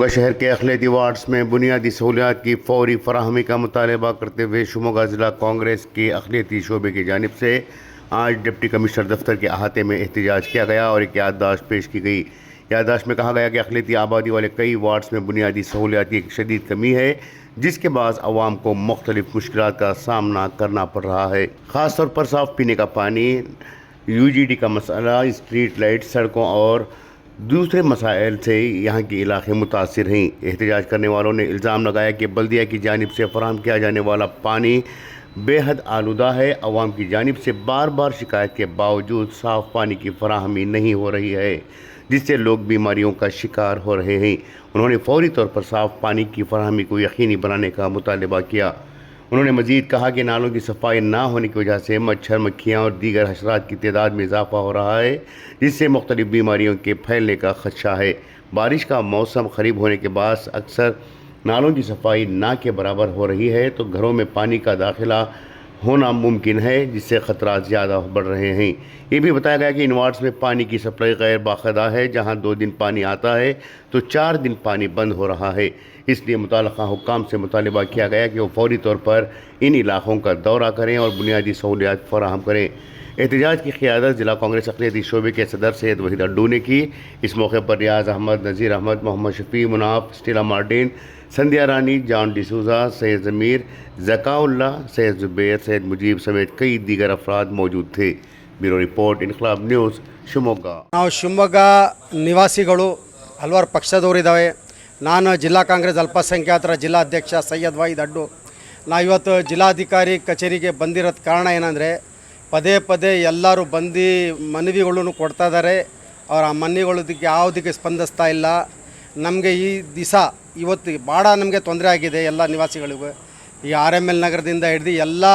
शहर के अखिलेती वार्ड्स में बुनियादी सहूलियात की फौरी फराहमी का मुतालबा करते हुए शिमोगा ज़िला कांग्रेस के अखिलेती शोबे की जानिब से आज डिप्टी कमिश्नर दफ्तर के अहाते में एहतजाज किया गया और एक याददाश्त पेश की गई। याददाश्त में कहा गया कि अखिलेती आबादी वाले कई वार्ड्स में बुनियादी सहूलियात की एक शदीद कमी है, जिसके बाद अवाम को मुख्तलिफ मुश्किलात का सामना करना पड़ रहा है। ख़ास तौर पर साफ़ पीने का पानी, UGD का मसला, स्ट्रीट लाइट, सड़कों और दूसरे मसाइल से यहाँ के इलाके मुतासिर हैं। एहतजाज करने वालों ने इल्ज़ाम लगाया कि बल्दिया की जानिब से फराहम किया जाने वाला पानी बेहद आलूदा है। अवाम की जानिब से बार बार शिकायत के बावजूद साफ़ पानी की फराहमी नहीं हो रही है, जिससे लोग बीमारियों का शिकार हो रहे हैं। उन्होंने फौरी तौर पर साफ़ पानी की फराहमी को यकीनी बनाने का मुतालबा किया। उन्होंने मज़ीद कहा कि नालों की सफाई ना होने की वजह से मच्छर, मक्खियाँ और दीगर हशरात की तादाद में इजाफा हो रहा है, जिससे मुख्तलिफ बीमारियों के फैलने का खदशा है। बारिश का मौसम क़रीब होने के बाद अक्सर नालों की सफाई ना के बराबर हो रही है, तो घरों में पानी का दाखिला होना मुमकिन है, जिससे ख़तरात ज़्यादा बढ़ रहे हैं। ये भी बताया गया कि इन वार्ड्स में पानी की सप्लाई गैर बाकायदा है, जहाँ 2 दिन पानी आता है तो 4 दिन पानी बंद हो रहा है। इसलिए मुतल्लिक़ा हुक्काम से मुतालबा किया गया कि वो फौरी तौर पर इन इलाक़ों का दौरा करें और बुनियादी सहूलियात फराहम करें। एहतजाज की क़ियादत ज़िला कांग्रेस अक़लियती शोबे के सदर सैयद वहीद अड्डू ने की। इस मौके पर रियाज़ अहमद, नज़ीर अहमद, मोहम्मद शफ़ी, मुनाफ, स्टेला मार्टिन, संध्या रानी, जॉन डिसूजा, सैयद ज़मीर, ज़काउल्ला, सैयद ज़ुबैर, सैयद मुजीब समेत कई दीगर अफराद मौजूद थे। ब्यूरो रिपोर्ट, इनकलाब न्यूज़, शिवमೊಗ್ಗ। ನಾವು ಶಿವಮೊಗ್ಗ ನಿವಾಸಿಗಳು ಹಲವಾರು ಪಕ್ಷದವರಿದ್ದಾವೆ. ನಾನು ಜಿಲ್ಲಾ ಕಾಂಗ್ರೆಸ್ ಅಲ್ಪಸಂಖ್ಯಾತರ ಜಿಲ್ಲಾಧ್ಯಕ್ಷ ಸೈಯದ್ ವಹೀದ್ ಅಡ್ಡು. ನಾವಿವತ್ತು ಜಿಲ್ಲಾಧಿಕಾರಿ ಕಚೇರಿಗೆ ಬಂದಿರೋದು ಕಾರಣ ಏನಂದರೆ, ಪದೇ ಪದೇ ಎಲ್ಲರೂ ಬಂದು ಮನವಿಗಳನ್ನು ಕೊಡ್ತಾ ಇದ್ದಾರೆ. ಅವರ ಆ ಮನವಿಗಳದಕ್ಕೆ ಯಾವುದಕ್ಕೆ ಸ್ಪಂದಿಸ್ತಾ ಇಲ್ಲ. ನಮಗೆ ಈ ದಿವಸ ಇವತ್ತು ಭಾಳ ನಮಗೆ ತೊಂದರೆ ಆಗಿದೆ ಎಲ್ಲ ನಿವಾಸಿಗಳಿಗೂ. ಈ RML ನಗರದಿಂದ ಹಿಡಿದು ಎಲ್ಲ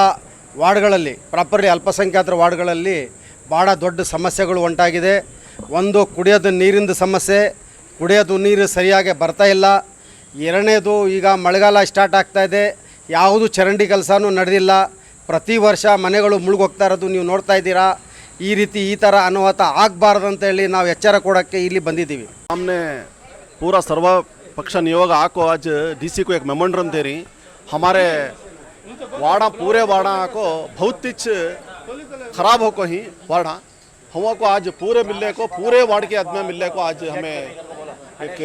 ವಾರ್ಡ್ಗಳಲ್ಲಿ, ಪ್ರಾಪರ್ಲಿ ಅಲ್ಪಸಂಖ್ಯಾತರ ವಾರ್ಡ್ಗಳಲ್ಲಿ ಭಾಳ ದೊಡ್ಡ ಸಮಸ್ಯೆಗಳು ಉಂಟಾಗಿದೆ. ಒಂದು, ಕುಡಿಯೋದು ನೀರಿನ ಸಮಸ್ಯೆ, ಕುಡಿಯೋದು ನೀರು ಸರಿಯಾಗಿ ಬರ್ತಾ ಇಲ್ಲ. ಎರಡನೇದು, ಈಗ ಮಳೆಗಾಲ ಸ್ಟಾರ್ಟ್ ಆಗ್ತಾಯಿದೆ, ಯಾವುದು ಚರಂಡಿ ಕೆಲಸನೂ ನಡೆದಿಲ್ಲ. ಪ್ರತಿ ವರ್ಷ ಮನೆಗಳು ಮುಳುಗೋಗ್ತಾ ಇರೋದು ನೀವು ನೋಡ್ತಾ ಇದ್ದೀರಾ. ಈ ಥರ ಅನಾಹುತ ಆಗಬಾರ್ದು ಅಂತೇಳಿ ನಾವು ಎಚ್ಚರ ಕೊಡೋಕ್ಕೆ ಇಲ್ಲಿ ಬಂದಿದ್ದೀವಿ. हमने पूरा सर्व पक्ष नियोग आको आज DC को एक मेमोरेंडम दे रही. हमारे वाड़ा पूरे वाड़ा को बहुत तिच खराब हो को ही वाड़ा हम को आज पूरे मिलने को पूरे वार्ड के आदमी मिलने को आज हमें एक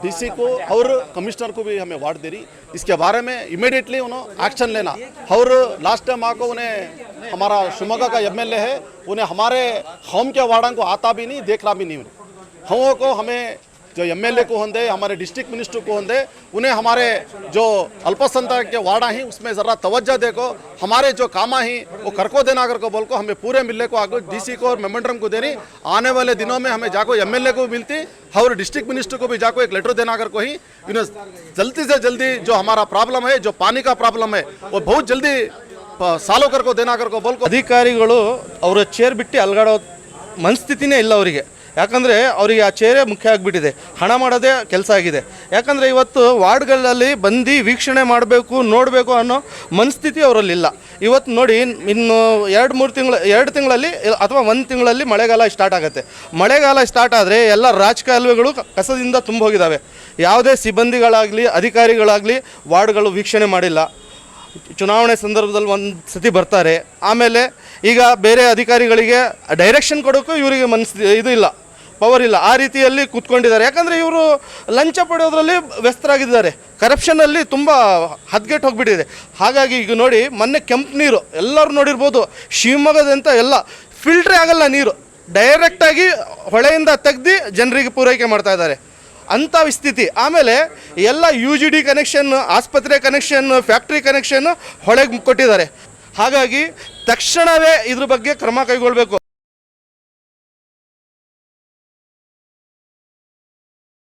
DC को और कमिश्नर को भी हमें वार्ड दे रही. इसके बारे में इमीडिएटली उन्होंने एक्शन लेना. और लास्ट टाइम आको उन्हें हमारा शिवमೊಗ್ಗ का MLA है, उन्हें हमारे होम के वार्डन को आता भी नहीं, देखना भी नहीं. हम को हमें जो MLA को होंगे, हमारे डिस्ट्रिक्ट मिनिस्टर को होंगे, उन्हें हमारे जो अल्पसंख्यक के वार्डा ही उसमें ज़रा तवज्जो देखो. हमारे जो कामा ही वो करको देना अगर को बोल को हमें पूरे मिलने को आगे DC को और मेमोरेंडम को देनी. आने वाले दिनों में हमें जाको MLA को मिलती और डिस्ट्रिक्ट मिनिस्टर को भी जाको एक लेटर देना अगर कोई इन्हें जल्दी से जल्दी जो हमारा प्रॉब्लम है, जो पानी का प्रॉब्लम है, वो बहुत जल्दी ಸಾಲು ಕರ್ಕೋ ದೇನಾಗರ್ಕೋ ಬೋಲ್ಕೋ. ಅಧಿಕಾರಿಗಳು ಅವರ ಚೇರ್ ಬಿಟ್ಟು ಅಲ್ಗಾಡೋ ಮನಸ್ಥಿತಿನೇ ಇಲ್ಲ ಅವರಿಗೆ. ಯಾಕಂದರೆ ಅವರಿಗೆ ಆ ಚೇರೇ ಮುಖ್ಯ ಆಗಿಬಿಟ್ಟಿದೆ, ಹಣ ಮಾಡೋದೇ ಕೆಲಸ ಆಗಿದೆ. ಯಾಕಂದರೆ ಇವತ್ತು ವಾರ್ಡ್ಗಳಲ್ಲಿ ಬಂದು ವೀಕ್ಷಣೆ ಮಾಡಬೇಕು, ನೋಡಬೇಕು ಅನ್ನೋ ಮನಸ್ಥಿತಿ ಅವರಲ್ಲಿಲ್ಲ. ಇವತ್ತು ನೋಡಿ, ಇನ್ನು 2 ತಿಂಗಳಲ್ಲಿ ಅಥವಾ 1 ತಿಂಗಳಲ್ಲಿ ಮಳೆಗಾಲ ಸ್ಟಾರ್ಟ್ ಆಗುತ್ತೆ. ಮಳೆಗಾಲ ಸ್ಟಾರ್ಟ್ ಆದರೆ ಎಲ್ಲ ರಾಜಕಾಲುವೆಗಳು ಕಸದಿಂದ ತುಂಬ ಹೋಗಿದ್ದಾವೆ. ಯಾವುದೇ ಸಿಬ್ಬಂದಿಗಳಾಗಲಿ ಅಧಿಕಾರಿಗಳಾಗಲಿ ವಾರ್ಡ್ಗಳು ವೀಕ್ಷಣೆ ಮಾಡಿಲ್ಲ. ಚುನಾವಣೆ ಸಂದರ್ಭದಲ್ಲಿ ಒಂದು ಸತಿ ಬರ್ತಾರೆ, ಆಮೇಲೆ ಈಗ ಬೇರೆ ಅಧಿಕಾರಿಗಳಿಗೆ ಡೈರೆಕ್ಷನ್ ಕೊಡೋಕ್ಕೂ ಇವರಿಗೆ ಇದು ಇಲ್ಲ, ಪವರ್ ಇಲ್ಲ. ಆ ರೀತಿಯಲ್ಲಿ ಕೂತ್ಕೊಂಡಿದ್ದಾರೆ. ಯಾಕಂದರೆ ಇವರು ಲಂಚ ಪಡೆಯೋದ್ರಲ್ಲಿ ವ್ಯಸ್ತರಾಗಿದ್ದಾರೆ, ಕರಪ್ಷನಲ್ಲಿ ತುಂಬ ಹದ್ಗೆಟ್ಟು ಹೋಗಿಬಿಟ್ಟಿದೆ. ಹಾಗಾಗಿ ಈಗ ನೋಡಿ, ಮೊನ್ನೆ ಕೆಂಪು ನೀರು ಎಲ್ಲರೂ ನೋಡಿರ್ಬೋದು, ಶಿವಮೊಗ್ಗದಂತ ಎಲ್ಲ ಫಿಲ್ಟ್ರೇ ಆಗಲ್ಲ ನೀರು, ಡೈರೆಕ್ಟಾಗಿ ಹೊಳೆಯಿಂದ ತೆಗೆದು ಜನರಿಗೆ ಪೂರೈಕೆ ಮಾಡ್ತಾ ಇದ್ದಾರೆ. ಅಂಥ ಸ್ಥಿತಿ. ಆಮೇಲೆ ಎಲ್ಲ UGD ಕನೆಕ್ಷನ್, ಆಸ್ಪತ್ರೆ ಕನೆಕ್ಷನ್, ಫ್ಯಾಕ್ಟ್ರಿ ಕನೆಕ್ಷನ್ ಹೊಳೆಗೆ ಕೊಟ್ಟಿದ್ದಾರೆ. ಹಾಗಾಗಿ ತಕ್ಷಣವೇ ಇದ್ರ ಬಗ್ಗೆ ಕ್ರಮ ಕೈಗೊಳ್ಳಬೇಕು.